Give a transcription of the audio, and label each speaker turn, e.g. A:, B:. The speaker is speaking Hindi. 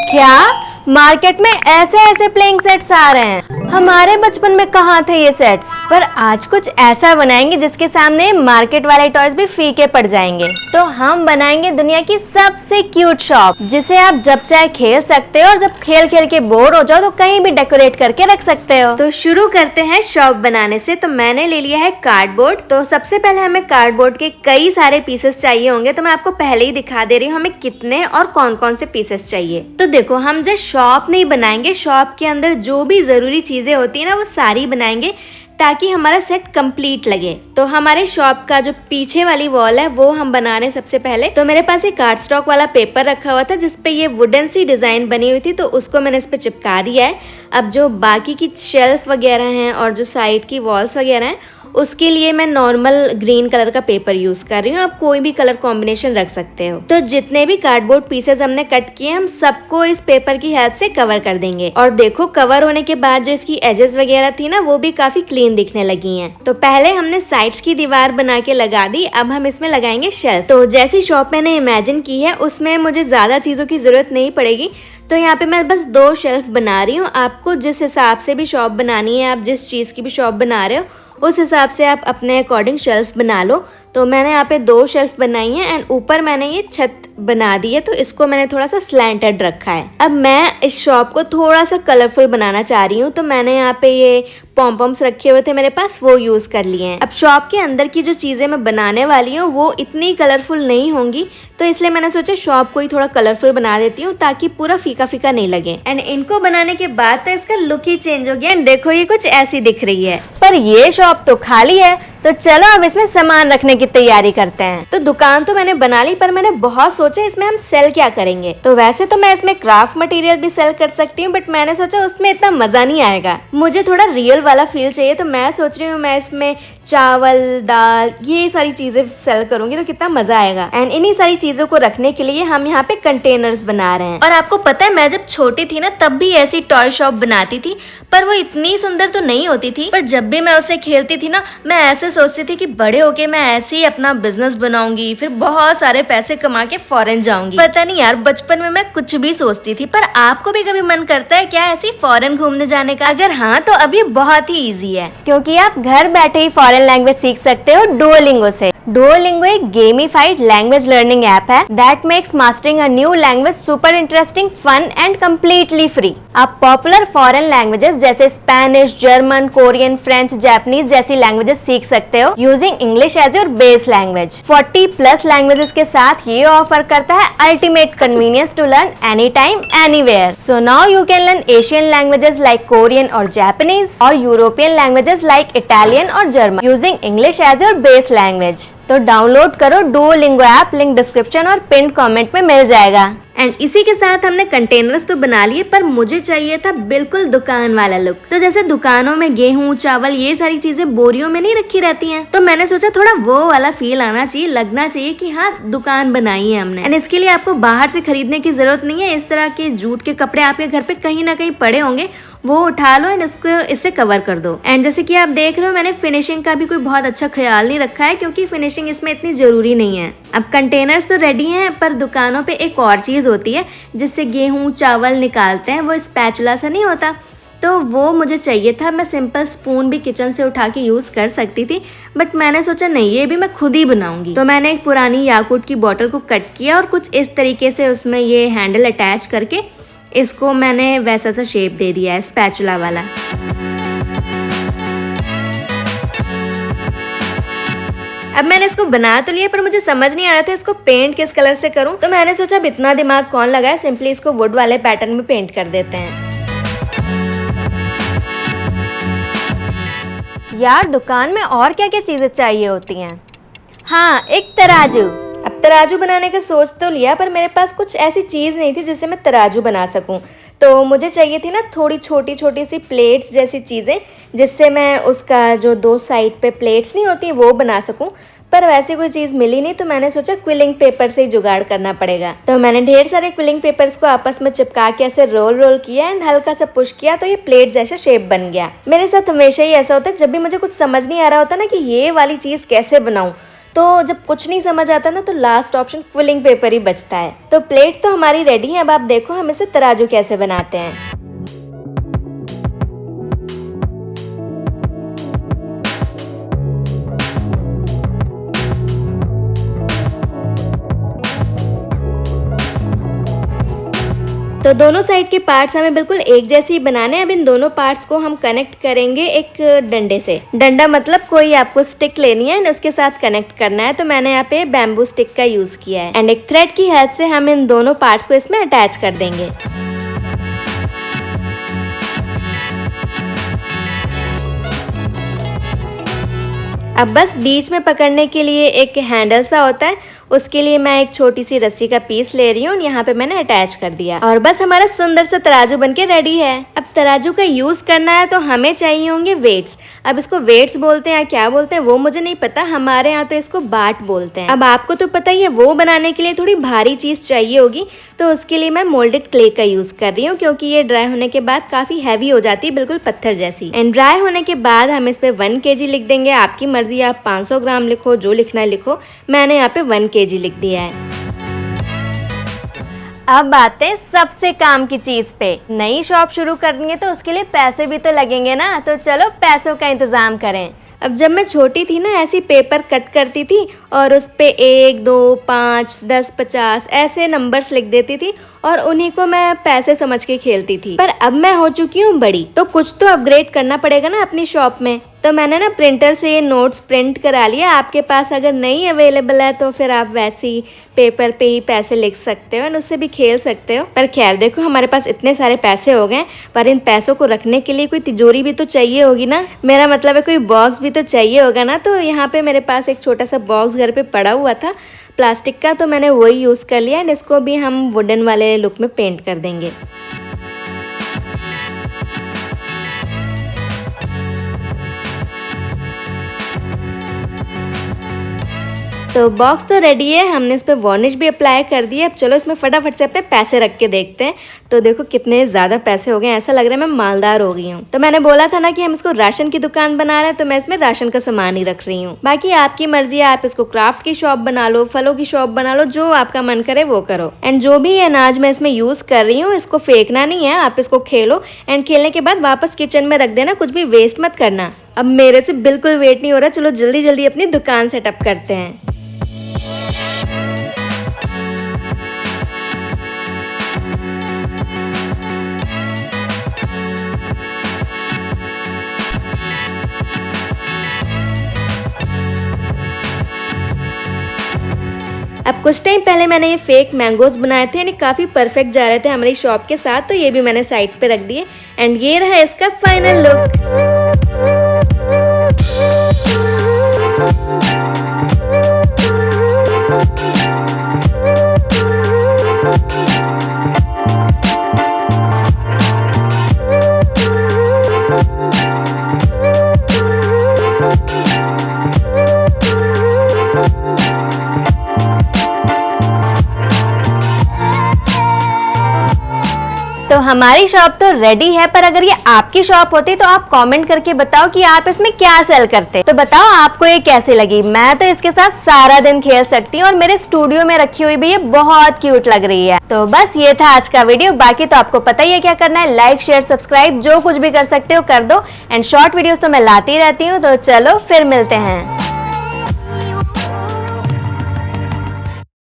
A: क्या मार्केट में ऐसे ऐसे प्लेइंग सेट्स आ रहे हैं? हमारे बचपन में कहाँ थे ये सेट्स? पर आज कुछ ऐसा बनाएंगे जिसके सामने मार्केट वाले टॉयज भी फीके पड़ जाएंगे। तो हम बनाएंगे दुनिया की सबसे क्यूट शॉप, जिसे आप जब चाहे खेल सकते हो और जब खेल खेल के बोर हो जाओ तो कहीं भी डेकोरेट करके रख सकते हो। तो शुरू करते हैं शॉप बनाने से। तो मैंने ले लिया है कार्डबोर्ड। तो सबसे पहले हमें कार्डबोर्ड के कई सारे पीसेस चाहिए होंगे, तो मैं आपको पहले ही दिखा दे रही हूँ हमें कितने और कौन कौन से पीसेस चाहिए। तो देखो, हम जब शॉप नहीं बनाएंगे, शॉप के अंदर जो भी जरूरी चीजें होती है ना वो सारी बनाएंगे ताकि हमारा सेट कंप्लीट लगे। तो हमारे शॉप का जो पीछे वाली वॉल है वो हम बना रहे हैं सबसे पहले। तो मेरे पास एक कार्ड स्टॉक वाला पेपर रखा हुआ था जिसपे ये वुडन सी डिजाइन बनी हुई थी, तो उसको मैंने इस पे चिपका दिया है। अब जो बाकी की शेल्फ वगैरह हैं और जो साइड की वॉल्स वगैरह हैं उसके लिए मैं नॉर्मल ग्रीन कलर का पेपर यूज कर रही हूँ। आप कोई भी कलर कॉम्बिनेशन रख सकते हो। तो जितने भी कार्डबोर्ड पीसेस हमने कट किए हम सबको इस पेपर की हेल्प से कवर कर देंगे। और देखो, कवर होने के बाद जो इसकी एजेस वगैरह थी ना वो भी काफी क्लीन दिखने लगी हैं। तो पहले हमने साइड्स की दीवार बना के लगा दी, अब हम इसमें लगाएंगे शेल्फ। तो जैसी शॉप मैंने इमेजिन की है उसमें मुझे ज्यादा चीजों की जरूरत नहीं पड़ेगी, तो यहाँ पे मैं बस 2 शेल्फ बना रही हूँ। आपको जिस हिसाब से भी शॉप बनानी है, आप जिस चीज़ की भी शॉप बना रहे हो उस हिसाब से आप अपने अकॉर्डिंग शेल्फ बना लो। तो मैंने यहाँ पे 2 शेल्फ बनाई हैं एंड ऊपर मैंने ये छत बना दी है, तो इसको मैंने थोड़ा सा स्लैंटेड रखा है। अब मैं इस शॉप को थोड़ा सा कलरफुल बनाना चाह रही हूँ, तो मैंने यहाँ पे ये पॉम्पम्स रखे हुए थे मेरे पास, वो यूज कर लिए हैं। अब शॉप के अंदर की जो चीजें मैं बनाने वाली हूँ वो इतनी कलरफुल नहीं होंगी, तो इसलिए मैंने सोचा शॉप को ही थोड़ा कलरफुल बना देती हूँ ताकि पूरा फीका फीका नहीं लगे। एंड इनको बनाने के बाद तो इसका लुक ही चेंज हो गया। एंड देखो, ये कुछ ऐसी दिख रही है। पर ये शॉप तो खाली है, तो चलो अब इसमें सामान रखने की तैयारी करते हैं। तो दुकान तो मैंने बना ली, पर मैंने बहुत सोचा इसमें हम सेल क्या करेंगे। तो वैसे तो मैं इसमें क्राफ्ट मटेरियल भी सेल कर सकती हूँ, बट मैंने सोचा उसमें इतना मजा नहीं आएगा, मुझे थोड़ा रियल वाला फील चाहिए। तो मैं सोच रही हूँ मैं इसमें चावल, दाल, ये सारी चीजें सेल करूंगी तो कितना मजा आएगा। एंड इन्हीं सारी चीजों को रखने के लिए हम यहाँ पे कंटेनर्स बना रहे हैं। और आपको पता है, मैं जब छोटी थी ना तब भी ऐसी टॉय शॉप बनाती थी, पर वो इतनी सुंदर तो नहीं होती थी। पर जब भी मैं उससे खेलती थी ना, मैं ऐसे सोचती थी कि बड़े होके मैं ऐसे ही अपना बिजनेस बनाऊंगी, फिर बहुत सारे पैसे कमा के फॉरेन जाऊंगी। पता नहीं यार, बचपन में मैं कुछ भी सोचती थी। पर आपको भी कभी मन करता है क्या ऐसे फॉरेन घूमने जाने का? अगर हाँ, तो अभी बहुत ही इजी है, क्योंकि आप घर बैठे ही फॉरेन लैंग्वेज सीख सकते हो डुओलिंगो से। डुओलिंगो एक गेमिफाइड लैंग्वेज लर्निंग ऐप है that makes mastering a new language super interesting, fun and completely free. आप पॉपुलर फॉरेन लैंग्वेजेस जैसे Spanish, German, Korean, French, Japanese जैसी लैंग्वेजेस सीख सकते हो using English as your base language. 40+ languages के साथ ये ऑफर करता है ultimate convenience to learn any time anywhere. So now you can learn Asian languages like Korean और जापानीज, और यूरोपियन लैंग्वेजेस लाइक इटालियन और German using English as your base language. तो डाउनलोड करो डुओलिंगो ऐप, लिंक डिस्क्रिप्शन और पिन कमेंट में मिल जाएगा। एंड इसी के साथ हमने कंटेनर्स तो बना लिए, पर मुझे चाहिए था बिल्कुल दुकान वाला लुक। तो जैसे दुकानों में गेहूं, चावल, ये सारी चीजें बोरियों में नहीं रखी रहती हैं, तो मैंने सोचा थोड़ा वो वाला फील आना चाहिए, लगना चाहिए कि हाँ दुकान बनाई है हमने। एंड इसके लिए आपको बाहर से खरीदने की जरूरत नहीं है। इस तरह के जूट के कपड़े आपके घर पे कहीं ना कहीं पड़े होंगे, वो उठा लो एंड उसको इससे कवर कर दो। एंड जैसे कि आप देख रहे हो, मैंने फिनिशिंग का भी कोई बहुत अच्छा ख्याल नहीं रखा है, क्योंकि फिनिशिंग इसमें इतनी जरूरी नहीं है। अब कंटेनर्स तो रेडी हैं, पर दुकानों पे एक और चीज होती है जिससे गेहूं, चावल निकालते हैं, वो स्पैचुला से नहीं होता, तो वो मुझे चाहिए था। मैं सिंपल स्पून भी किचन से उठा के यूज कर सकती थी, बट मैंने सोचा नहीं, ये भी मैं खुद ही बनाऊंगी। तो मैंने एक पुरानी याकूट की बोतल को कट किया और कुछ इस तरीके से उसमें ये हैंडल अटैच करके इसको मैंने वैसा सा शेप दे दिया है, स्पैचुला वाला। अब मैंने इसको बना तो लिया, पर मुझे समझ नहीं आ रहा था इसको पेंट किस कलर से करूं। तो मैंने सोचा अब इतना दिमाग कौन लगाए, सिंपली इसको वुड वाले पैटर्न में पेंट कर देते हैं। यार, दुकान में और क्या क्या चीजें चाहिए होती हैं? हाँ, एक तराजू। अब तराजू बनाने का सोच तो लिया, पर मेरे पास कुछ ऐसी चीज नहीं थी जिससे मैं तराजू बना सकूं। तो मुझे चाहिए थी ना थोड़ी छोटी छोटी सी प्लेट्स जैसी चीजें, जिससे मैं उसका जो 2 साइड पे प्लेट्स नहीं होती वो बना सकूं। पर वैसी कोई चीज मिली नहीं, तो मैंने सोचा क्विलिंग पेपर से ही जुगाड़ करना पड़ेगा। तो मैंने ढेर सारे क्विलिंग पेपर्स को आपस में चिपका के ऐसे रोल किया एंड हल्का सा पुश किया, तो ये प्लेट जैसा शेप बन गया। मेरे साथ हमेशा ही ऐसा होता है, जब भी मुझे कुछ समझ नहीं आ रहा होता ना कि ये वाली चीज कैसे बनाऊं, तो जब कुछ नहीं समझ आता ना तो लास्ट ऑप्शन क्विलिंग पेपर ही बचता है। तो प्लेट तो हमारी रेडी है। अब आप देखो हम इसे तराजू कैसे बनाते हैं। तो दोनों साइड के पार्ट्स हमें बिल्कुल एक जैसे ही बनाने हैं। अब इन दोनों पार्ट्स को हम कनेक्ट करेंगे एक डंडे से। डंडा मतलब कोई आपको स्टिक लेनी है एंड उसके साथ कनेक्ट करना है। तो मैंने यहाँ पे बैम्बू स्टिक का यूज किया है एंड एक थ्रेड की हेल्प से हम इन दोनों पार्ट्स को इसमें अटैच कर देंगे। अब बस बीच में पकड़ने के लिए एक हैंडल सा होता है, उसके लिए मैं एक छोटी सी रस्सी का पीस ले रही हूँ। यहाँ पे मैंने अटैच कर दिया और बस हमारा सुंदर सा तराजू बनके रेडी है। अब तराजू का यूज करना है तो हमें चाहिए होंगे वेट्स। अब इसको वेट्स बोलते हैं या क्या बोलते हैं वो मुझे नहीं पता, हमारे यहाँ तो इसको बाट बोलते हैं। अब आपको तो पता ही है, वो बनाने के लिए थोड़ी भारी चीज चाहिए होगी, तो उसके लिए मैं मोल्डेड क्ले का यूज कर रही हूँ क्योंकि ये ड्राई होने के बाद काफी हैवी हो जाती है, बिल्कुल पत्थर जैसी। एंड ड्राई होने के बाद हम इस पे 1 kg लिख देंगे। आपकी मर्जी, आप 500 ग्राम लिखो, जो लिखना है लिखो। मैंने यहाँ पे 1 kg लिख दिया है। अब आते हैं सबसे काम की चीज पे। नई शॉप शुरू करनी है तो उसके लिए पैसे भी तो लगेंगे ना, तो चलो पैसों का इंतजाम करें। अब जब मैं छोटी थी ना, ऐसी पेपर कट करती थी और उस पे 1, 2, 5, 10, 50 ऐसे नंबर्स लिख देती थी और उन्हीं को मैं पैसे समझ के खेलती थी। पर अब मैं हो चुकी हूँ बड़ी, तो कुछ तो अपग्रेड करना पड़ेगा ना अपनी शॉप में। तो मैंने ना प्रिंटर से ये नोट्स प्रिंट करा लिया। आपके पास अगर नहीं अवेलेबल है तो फिर आप वैसे ही पेपर पे ही पैसे लिख सकते हो और उससे भी खेल सकते हो। पर खैर देखो, हमारे पास इतने सारे पैसे हो गए, पर इन पैसों को रखने के लिए कोई तिजोरी भी तो चाहिए होगी ना। मेरा मतलब है कोई बॉक्स भी तो चाहिए होगा ना। तो यहाँ पे मेरे पास एक छोटा सा बॉक्स घर पे पड़ा हुआ था प्लास्टिक का, तो मैंने वही यूज़ कर लिया एंड इसको भी हम वुडन वाले लुक में पेंट कर देंगे। तो बॉक्स तो रेडी है, हमने इस पे वार्निश भी अप्लाई कर दी है। अब चलो इसमें फटाफट से अपने पैसे रख के देखते हैं। तो देखो कितने ज़्यादा पैसे हो गए, ऐसा लग रहा है मैं मालदार हो गई हूँ। तो मैंने बोला था ना कि हम इसको राशन की दुकान बना रहे हैं, तो मैं इसमें राशन का सामान ही रख रही हूँ। बाकी आपकी मर्जी है, आप इसको क्राफ्ट की शॉप बना लो, फलों की शॉप बना लो, जो आपका मन करे वो करो। एंड जो भी अनाज मैं इसमें यूज़ कर रही हूँ, इसको फेंकना नहीं है, आप इसको खेलो एंड खेलने के बाद वापस किचन में रख देना, कुछ भी वेस्ट मत करना। अब मेरे से बिल्कुल वेट नहीं हो रहा, चलो जल्दी जल्दी अपनी दुकान सेटअप करते हैं। अब कुछ टाइम पहले मैंने ये फेक मैंगोज बनाए थे, यानी काफ़ी परफेक्ट जा रहे थे हमारी शॉप के साथ, तो ये भी मैंने साइड पे रख दिए एंड ये रहा इसका फाइनल लुक। तो हमारी शॉप तो रेडी है, पर अगर ये आपकी शॉप होती तो आप कमेंट करके बताओ कि आप इसमें क्या सेल करते। तो बताओ आपको ये कैसी लगी। मैं तो इसके साथ सारा दिन खेल सकती हूँ और मेरे स्टूडियो में रखी हुई भी ये बहुत क्यूट लग रही है। तो बस ये था आज का वीडियो। बाकी तो आपको पता ही है क्या करना है, लाइक शेयर सब्सक्राइब जो कुछ भी कर सकते हो कर दो एंड शॉर्ट वीडियोस तो मैं लाती रहती हूँ। तो चलो फिर मिलते हैं।